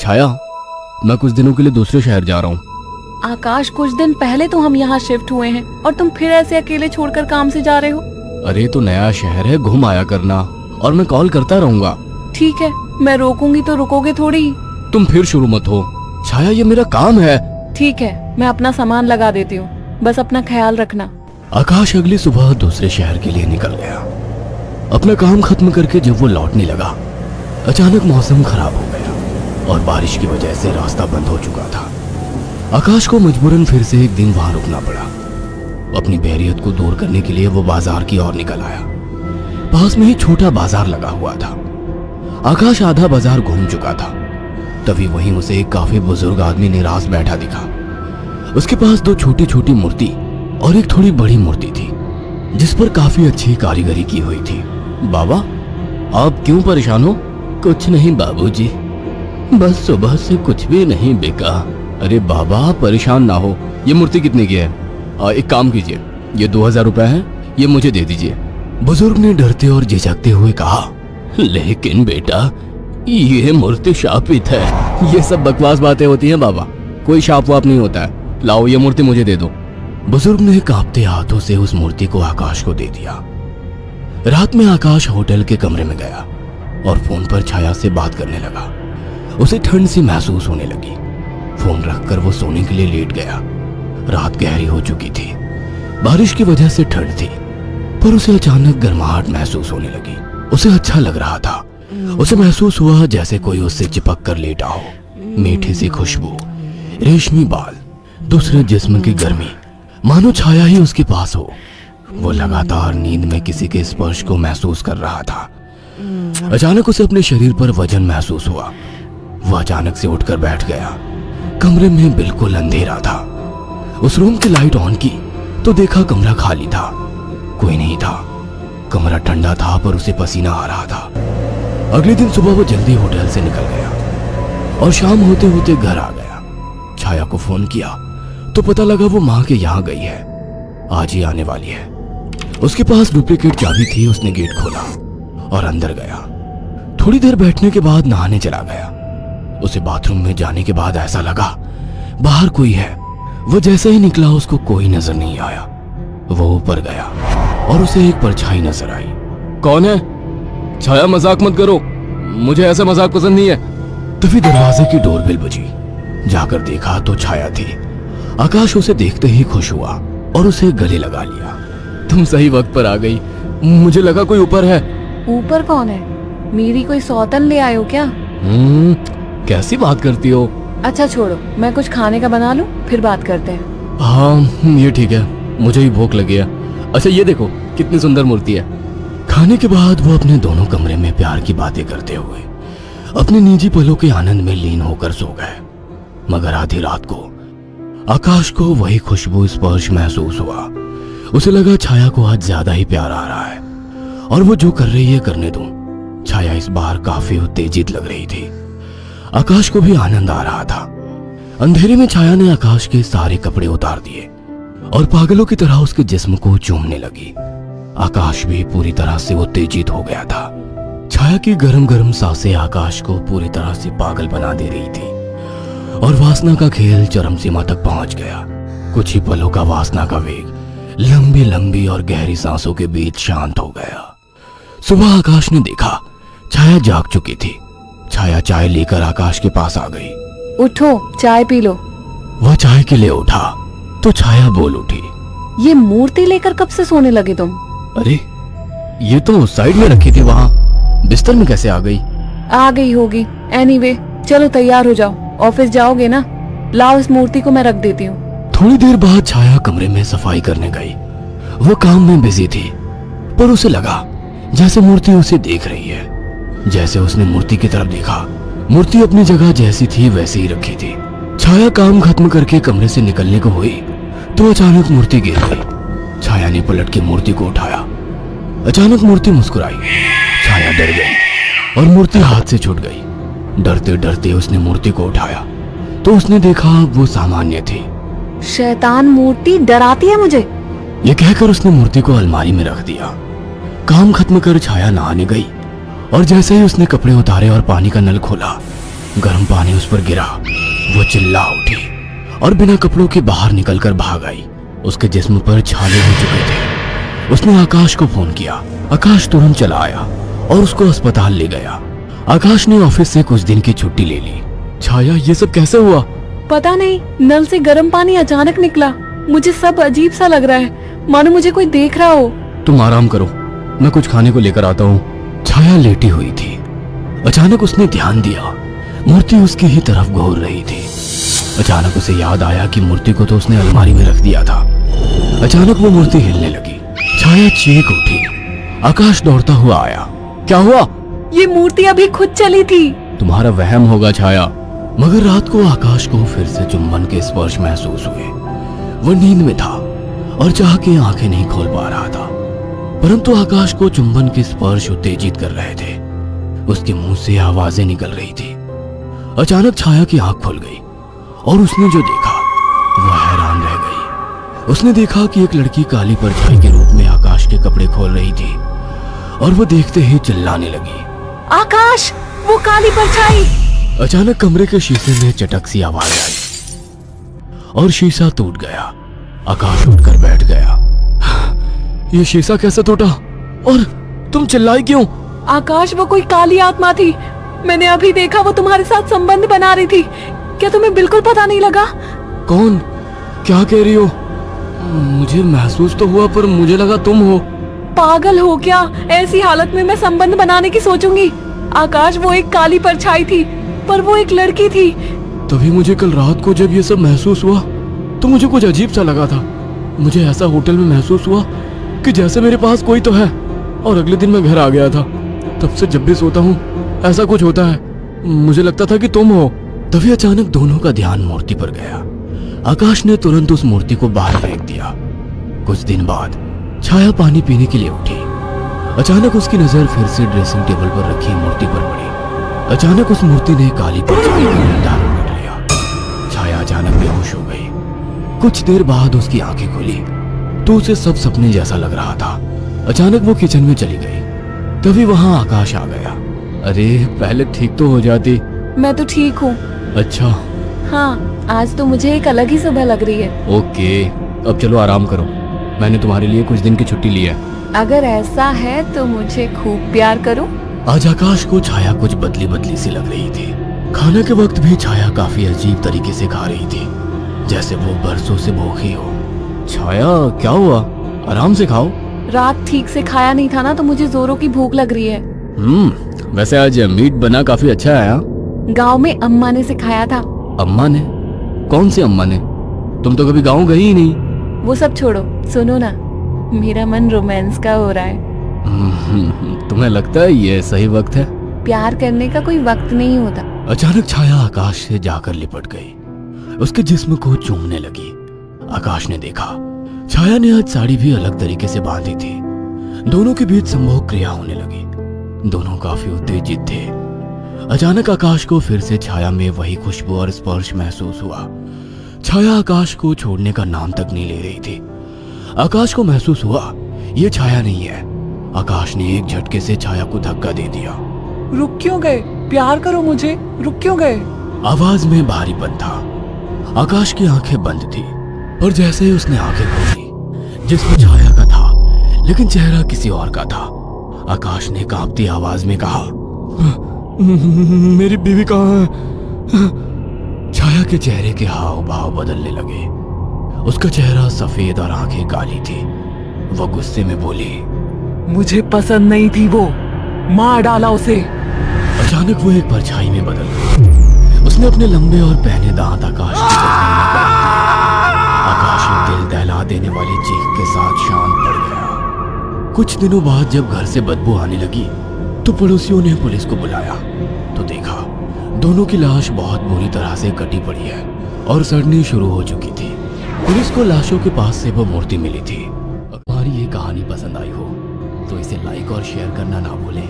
छाया, मैं कुछ दिनों के लिए दूसरे शहर जा रहा हूँ। आकाश, कुछ दिन पहले तो हम यहाँ शिफ्ट हुए हैं और तुम फिर ऐसे अकेले छोड़कर काम से जा रहे हो। अरे तो नया शहर है, घूम आया करना, और मैं कॉल करता रहूंगा। ठीक है, मैं रोकूंगी तो रुकोगे थोड़ी ही। तुम फिर शुरू मत हो छाया, ये मेरा काम है। ठीक है, मैं अपना सामान लगा देती हूँ, बस अपना ख्याल रखना। आकाश अगली सुबह दूसरे शहर के लिए निकल गया। अपना काम खत्म करके जब वो लौटने लगा, अचानक मौसम खराब हो गया और बारिश की वजह से रास्ता बंद हो चुका था। आकाश को मजबूरन फिर से एक दिन वहां रुकना पड़ा। अपनी बोरियत को दूर करने के लिए वो बाजार की ओर निकल आया। पास में ही छोटा बाजार लगा हुआ था। आकाश आधा बाजार घूम चुका था, तभी वहीं उसे एक काफी बुजुर्ग आदमी निराश बैठा दिखा। उसके पास दो छोटी छोटी मूर्ति और एक थोड़ी बड़ी मूर्ति थी, जिस पर काफी अच्छी कारीगरी की हुई थी। बाबा, आप क्यों परेशान हो? कुछ नहीं बाबूजी, बस सुबह से कुछ भी नहीं बिका। अरे बाबा, परेशान ना हो। ये मूर्ति कितने की है? एक काम कीजिए, ये 2000 रुपए है, ये मुझे दे दीजिए। बुजुर्ग ने डरते और झिझकते हुए कहा, लेकिन बेटा, ये मूर्ति शापित है। ये सब बकवास बातें होती हैं बाबा, कोई शाप वाप नहीं होता है। लाओ, ये मूर्ति मुझे दे दो। बुजुर्ग ने कांपते हाथों से उस मूर्ति को आकाश को दे दिया। रात में आकाश होटल के कमरे में गया और फोन पर छाया से बात करने लगा। उसे ठंड सी महसूस होने लगी। फोन रखकर वो सोने के लिए लेट गया। रात गहरी हो चुकी थी, बारिश की वजह से ठंड थी, पर उसे अचानक गर्माहट महसूस होने लगी। उसे अच्छा लग रहा था। उसे महसूस हुआ जैसे कोई उससे चिपक कर लेटा हो। मीठी सी खुशबू, रेशमी बाल, दूसरे जिस्म की गर्मी, मानो छाया ही उसके पास हो। वो लगातार नींद में किसी के स्पर्श को महसूस कर रहा था। अचानक उसे अपने शरीर पर वजन महसूस हुआ। वो अचानक से उठकर बैठ गया। कमरे में बिल्कुल अंधेरा था। उस रूम की लाइट ऑन की तो देखा कमरा खाली था, कोई नहीं था। कमरा ठंडा था पर उसे पसीना आ रहा था। अगले दिन सुबह वो जल्दी होटल से निकल गया और शाम होते होते घर आ गया। छाया को फोन किया तो पता लगा वो माँ के यहाँ गई है, आज ही आने वाली है। उसके पास डुप्लीकेट चाबी थी। उसने गेट खोला और अंदर गया। थोड़ी देर बैठने के बाद नहाने चला गया। उसे बाथरूम में जाने के बाद ऐसा लगा बाहर कोई है। वो जैसे ही निकला उसको कोई नजर नहीं आया। वो ऊपर गया और उसे एक परछाई नजर आई। कौन है? छाया, मजाक मत करो, मुझे ऐसा मजाक पसंद नहीं है। तभी दरवाजे की डोरबेल बजी। जाकर देखा तो छाया थी। आकाश उसे देखते ही खुश हुआ और उसे गले लगा लिया। तुम सही वक्त पर आ गई, मुझे लगा कोई ऊपर है। ऊपर कौन है? मेरी कोई सौतन ले आए हो क्या? कैसी बात करती हो? अच्छा छोड़ो, मैं कुछ खाने का बना लूं, फिर बात करते हैं। हाँ ये ठीक है, मुझे भी भूख लगी है। अच्छा ये देखो कितनी सुंदर मूर्ति है। खाने के बाद वो अपने दोनों कमरे में प्यार की बातें करते हुए अपने निजी पलों के आनंद में लीन होकर सो गए। मगर आधी रात को आकाश को वही खुशबू स्पर्श महसूस हुआ। उसे लगा छाया को आज ज्यादा ही प्यार आ रहा है और वो जो कर रही है करने दूं। छाया इस बार काफी उत्तेजित लग रही थी। आकाश को भी आनंद आ रहा था। अंधेरे में छाया ने आकाश के सारे कपड़े उतार दिए और पागलों की तरह उसके जिस्म को चूमने लगी। आकाश भी पूरी तरह से उत्तेजित हो गया था। छाया की गरम गरम सांसें आकाश को पूरी तरह से पागल बना दे रही थी और वासना का खेल चरम सीमा तक पहुंच गया। कुछ ही पलों का वासना का वेग लंबी लंबी और गहरी सांसों के बीच शांत हो गया। सुबह आकाश ने देखा छाया जाग चुकी थी। छाया चाय लेकर आकाश के पास आ गई। उठो, चाय पी लो। वह चाय के लिए उठा तो छाया बोल उठी, ये मूर्ति लेकर कब से सोने लगे तुम? अरे ये तो साइड में रखी थी, वहां बिस्तर में कैसे आ गई? आ गई होगी। एनीवे, चलो तैयार हो जाओ, ऑफिस जाओगे ना? लाओ, इस मूर्ति को मैं रख देती हूँ। थोड़ी देर बाद छाया कमरे में सफाई करने गई। वो काम में बिजी थी, पर उसे लगा जैसे मूर्ति उसे देख रही है। जैसे उसने मूर्ति की तरफ देखा, मूर्ति अपनी जगह जैसी थी वैसे ही रखी थी। छाया काम खत्म करके कमरे से निकलने को हुई तो अचानक मूर्ति गिर गई। छाया ने पलट के मूर्ति को उठाया। अचानक मूर्ति मुस्कुराई। छाया डर गई और मूर्ति हाथ से छूट गई। डरते डरते उसने मूर्ति को उठाया तो उसने देखा वो सामान्य थी। शैतान मूर्ति डराती है मुझे। ये कहकर उसने मूर्ति को अलमारी में रख दिया। काम खत्म कर छाया नहाने गई और जैसे ही उसने कपड़े उतारे और पानी का नल खोला गर्म पानी उस पर गिरा। वो चिल्ला उठी और बिना कपड़ों के बाहर निकलकर भाग आई। उसके जिस्म पर छाले हो चुके थे। उसने आकाश को फोन किया। आकाश तुरंत चला आया और उसको अस्पताल ले गया। आकाश ने ऑफिस से कुछ दिन की छुट्टी ले ली। छाया, ये सब कैसे हुआ? पता नहीं, नल से गर्म पानी अचानक निकला। मुझे सब अजीब सा लग रहा है, मानो मुझे कोई देख रहा हो। तुम आराम करो, मैं कुछ खाने को लेकर आता हूँ। छाया लेटी हुई थी। अचानक उसने ध्यान दिया, मूर्ति उसकी ही तरफ घूर रही थी। अचानक उसे याद आया कि मूर्ति को तो उसने अलमारी में रख दिया था। अचानक वो मूर्ति हिलने लगी। छाया चीख उठी। आकाश दौड़ता हुआ आया। क्या हुआ? ये मूर्ति अभी खुद चली थी। तुम्हारा वहम होगा छाया। मगर रात को आकाश को फिर से चुंबन के स्पर्श महसूस हुए। वो नींद में था और चाह के आंखें नहीं खोल पा रहा था, परंतु आकाश को चुंबन के स्पर्श उत्तेजित कर रहे थे। उसके मुंह से आवाजें निकल रही थी। अचानक छाया की आंख खुल गई और उसने जो देखा वह हैरान रह गई। उसने देखा कि एक लड़की काली परछाई के रूप में आकाश के कपड़े खोल रही थी और वो देखते ही चिल्लाने लगी, आकाश, वो काली परछाई! अचानक कमरे के शीशे में चटक सी आवाज आई और शीशा टूट गया। आकाश उठकर बैठ गया। ये शीशा कैसे टूटा? और तुम चिल्लाई क्यों? आकाश, वो कोई काली आत्मा थी। मैंने अभी देखा, वो तुम्हारे साथ संबंध बना रही थी। क्या तुम्हें बिल्कुल पता नहीं लगा? कौन? क्या कह रही हो? मुझे महसूस तो हुआ, पर मुझे लगा तुम हो। पागल हो क्या? ऐसी हालत में मैं संबंध बनाने की सोचूंगी? आकाश, वो एक काली परछाई थी, पर वो एक लड़की थी। तभी मुझे कल रात को जब ये सब महसूस हुआ तो मुझे कुछ अजीब सा लगा था। मुझे ऐसा होटल में महसूस हुआ कि जैसे मेरे पास कोई तो है। और अगले दिन मैं घर आ गया था। तब से जब भी सोता हूँ ऐसा कुछ होता है। मुझे लगता था कि तुम हो। तभी अचानक दोनों का ध्यान मूर्ति पर गया। आकाश ने तुरंत उस मूर्ति को बाहर फेंक दिया। कुछ दिन बाद छाया पानी पीने के लिए उठी। अचानक उसकी नजर फिर से ड्रेसिंग टेबल पर रखी मूर्ति पर पड़ी। अचानक उस मूर्ति ने काली परछाई का मुंह धारण कर लिया। छाया अचानक बेहोश हो गई। कुछ देर बाद उसकी आंखें खुली तो उसे सब सपने जैसा लग रहा था। अचानक वो किचन में चली गई। तभी वहां आकाश आ गया। अरे, पहले ठीक तो हो जाती। मैं तो ठीक हूँ। अच्छा। हाँ, आज तो मुझे एक अलग ही सुबह लग रही है। ओके, अब चलो आराम करो। मैंने तुम्हारे लिए कुछ दिन की छुट्टी ली है। अगर ऐसा है तो मुझे खूब प्यार करो। आज आकाश को छाया कुछ बदली बदली सी लग रही थी। खाने के वक्त भी छाया काफी अजीब तरीके से खा रही थी, जैसे वो बरसों से भूखी हो। छाया, क्या हुआ? आराम से खाओ। रात ठीक से खाया नहीं था ना, तो मुझे जोरों की भूख लग रही है। वैसे आज मीट बना काफी अच्छा है। गांव में अम्मा ने सिखाया था। अम्मा ने? कौन सी अम्मा ने? तुम तो कभी गांव गई ही नहीं। वो सब छोड़ो, सुनो ना, मेरा मन रोमांस का हो रहा है। तुम्हें लगता है ये सही वक्त है? प्यार करने का कोई वक्त नहीं होता। अचानक छाया आकाश से जाकर लिपट गई। उसके जिस्म को चूमने लगी। आकाश ने देखा छाया ने आज साड़ी भी अलग तरीके से बांधी थी। दोनों के बीच संभोग क्रिया होने लगी। दोनों काफी उत्तेजित थे। अचानक आकाश को फिर से छाया में वही खुशबू और स्पर्श महसूस हुआ। छाया आकाश को छोड़ने का नाम तक नहीं ले रही थी। आकाश को महसूस हुआ ये छाया नहीं है। आकाश ने एक झटके से छाया को धक्का दे दिया। रुक क्यों गए? प्यार करो मुझे, रुक क्यों गए? आवाज में भारीपन था। आकाश की आंखें बंद थी, और जैसे ही उसने आंखें खोली, जिसमें छाया का था लेकिन चेहरा किसी और का था। आकाश ने कांपती आवाज में कहा, मेरी बीवी कहाँ है? छाया के चेहरे के हाव भाव बदलने लगे। उसका चेहरा सफेद और आंखें काली थी। वो गुस्से में बोली, मुझे पसंद नहीं थी वो, मार डाला उसे। अचानक वो एक परछाई में बदल गई। उसने अपने लंबे और पहने दांत आकाश की गर्दन में गाड़ दिए। आकाश एक दिल दहला देने वाली चीख के साथ शांत पड़ गया। कुछ दिनों बाद जब घर से बदबू आने लगी तो पड़ोसियों ने पुलिस को बुलाया तो देखा दोनों की लाश बहुत बुरी तरह से कटी पड़ी है और सड़नी शुरू हो चुकी थी। पुलिस को लाशों के पास से वो मूर्ति मिली थी। हमारी ये कहानी पसंद आई हो तो इसे लाइक और शेयर करना ना भूलें।